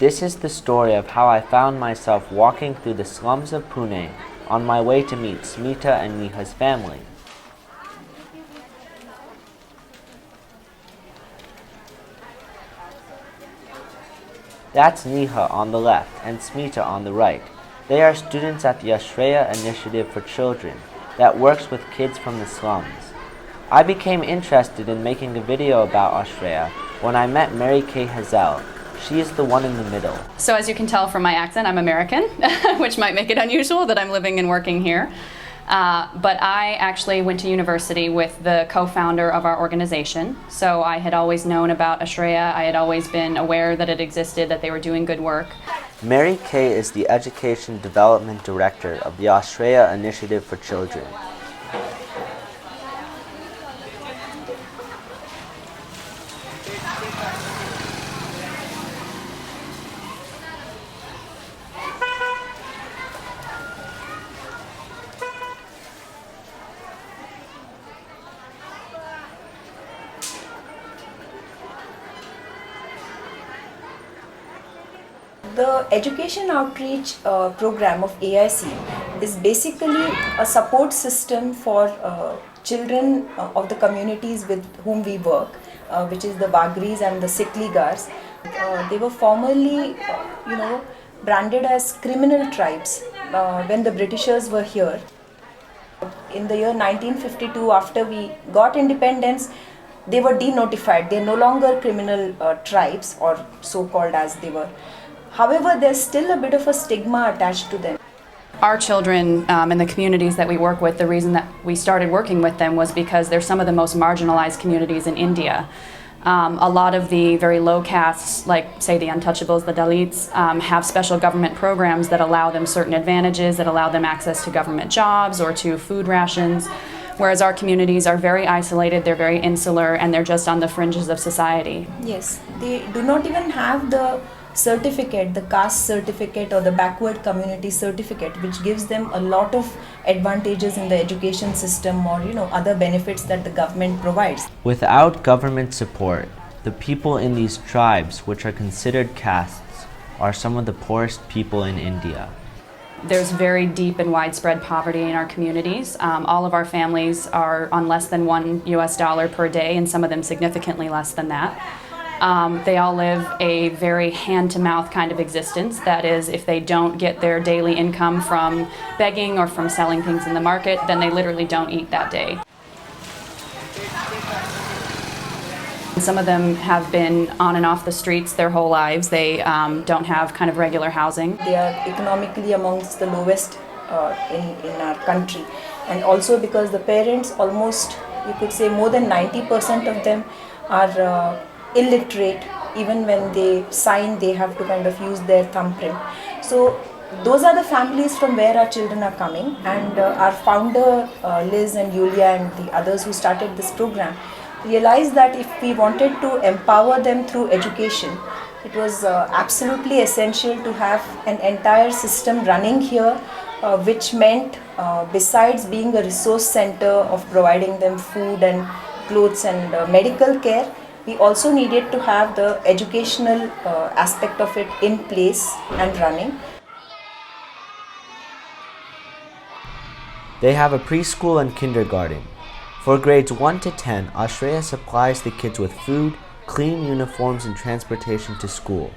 This is the story of how I found myself walking through the slums of Pune on my way to meet Smita and Neha's family. That's Neha on the left and Smita on the right. They are students at the Ashreya Initiative for Children that works with kids from the slums. I became interested in making a video about Ashreya when I met Mary Kay Hazel. She is the one in the middle. So as you can tell from my accent, I'm American, which might make it unusual that I'm living and working here. But I actually went to university with the co-founder of our organization. So I had always known about Ashreya. I had always been aware that it existed, that they were doing good work. Mary Kay is the Education Development Director of the Ashreya Initiative for Children. The education outreach program of AIC is basically a support system for children of the communities with whom we work, which is the Bagris and the Sikligars. They were formerly, branded as criminal tribes when the Britishers were here. In the year 1952, after we got independence, they were denotified. They are no longer criminal tribes, or so-called as they were. However, there's still a bit of a stigma attached to them. Our children in the communities that we work with, the reason that we started working with them was because they're some of the most marginalized communities in India. A lot of the very low castes, like say the untouchables, the Dalits, have special government programs that allow them certain advantages, that allow them access to government jobs or to food rations, whereas our communities are very isolated, they're very insular, and they're just on the fringes of society. Yes, they do not even have the certificate, the caste certificate or the backward community certificate, which gives them a lot of advantages in the education system or other benefits that the government provides. Without government support, the people in these tribes, which are considered castes, are some of the poorest people in India. There's very deep and widespread poverty in our communities. All of our families are on less than $1 per day, and some of them significantly less than that. They all live a very hand-to-mouth kind of existence. That is, if they don't get their daily income from begging or from selling things in the market, then they literally don't eat that day. Some of them have been on and off the streets their whole lives. They don't have kind of regular housing. They are economically amongst the lowest in our country. And also because the parents, almost, you could say more than 90% of them are illiterate. Even when they sign, they have to kind of use their thumbprint. So those are the families from where our children are coming, and our founder Liz and Yulia and the others who started this program realized that if we wanted to empower them through education, it was absolutely essential to have an entire system running here, which meant besides being a resource center of providing them food and clothes and medical care, we also needed to have the educational aspect of it in place and running. They have a preschool and kindergarten. For grades 1 to 10, Ashreya supplies the kids with food, clean uniforms, and transportation to school.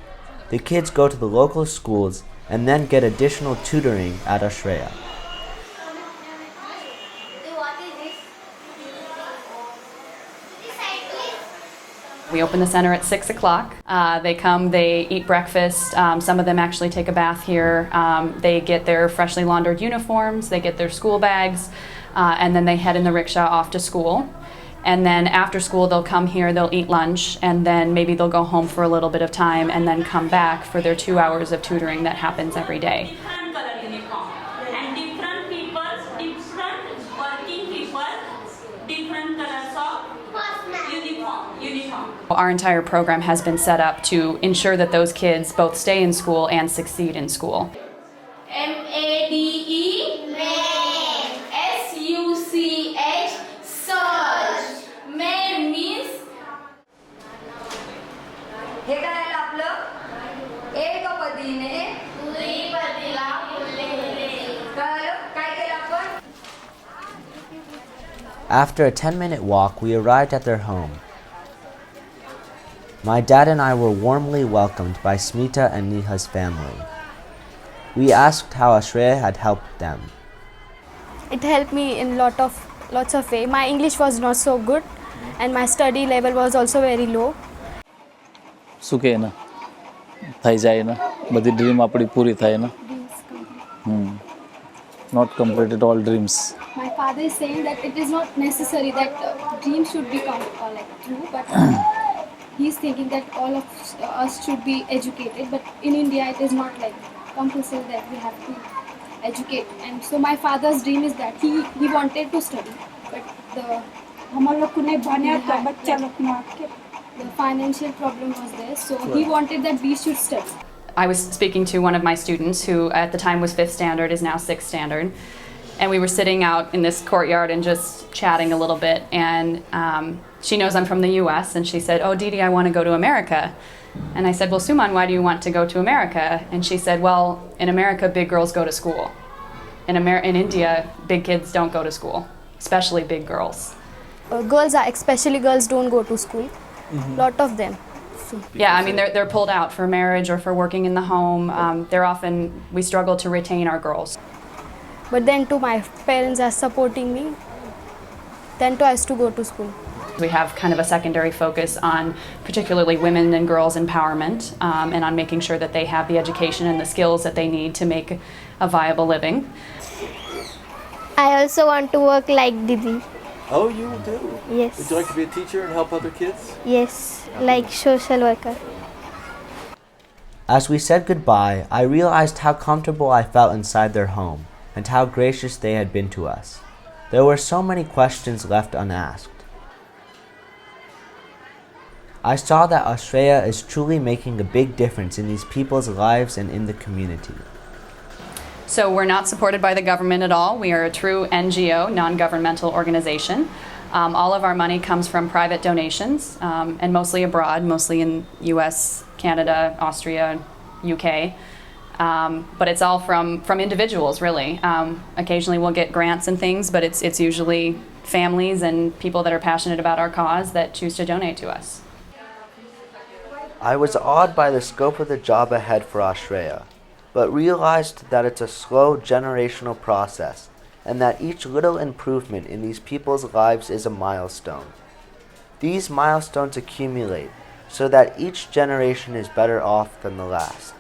The kids go to the local schools and then get additional tutoring at Ashreya. We open the center at 6 o'clock. They come, they eat breakfast. Some of them actually take a bath here. They get their freshly laundered uniforms, they get their school bags, and then they head in the rickshaw off to school. And then after school they'll come here, they'll eat lunch, and then maybe they'll go home for a little bit of time and then come back for their 2 hours of tutoring that happens every day. Our entire program has been set up to ensure that those kids both stay in school and succeed in school. MADE, made. SUCH, search. Made means हे काय आपलं उदयीपतीला बोलले होते. तर काय केलं आपण? After a 10-minute walk, we arrived at their home. My dad and I were warmly welcomed by Smita and Neha's family. We asked how Ashreya had helped them. It helped me in lots of way. My English was not so good and my study level was also very low. શું કહે ને થઈ જાય ને બધી dream આપણી પૂરી થાય ને not completed all dreams. My father is saying that it is not necessary that dreams should be like true, but he's thinking that all of us should be educated. But in India, it is not like compulsory that we have to educate. And so my father's dream is that he wanted to study, but the financial problem was there, so he wanted that we should study. I was speaking to one of my students who at the time was 5th standard, is now 6th standard. And we were sitting out in this courtyard and just chatting a little bit. And she knows I'm from the US, and she said, "Oh, Didi, I want to go to America." And I said, "Well, Suman, why do you want to go to America?" And she said, "Well, in America, big girls go to school. In India, big kids don't go to school, especially big girls." Especially girls don't go to school. Lot of them. Yeah, I mean, they're pulled out for marriage or for working in the home. We struggle to retain our girls. But then too, my parents are supporting me. Then too, I used to go to school. We have kind of a secondary focus on particularly women and girls empowerment, and on making sure that they have the education and the skills that they need to make a viable living. I also want to work like Didi. Oh, you do? Yes. Would you like to be a teacher and help other kids? Yes, like social worker. As we said goodbye, I realized how comfortable I felt inside their home and how gracious they had been to us. There were so many questions left unasked. I saw that Ashreya is truly making a big difference in these people's lives and in the community. So we're not supported by the government at all. We are a true NGO, non-governmental organization. All of our money comes from private donations, and mostly abroad, mostly in US, Canada, Austria, UK. But it's all from individuals, really. Occasionally we'll get grants and things, but it's usually families and people that are passionate about our cause that choose to donate to us. I was awed by the scope of the job ahead for Ashreya, but realized that it's a slow generational process and that each little improvement in these people's lives is a milestone. These milestones accumulate so that each generation is better off than the last.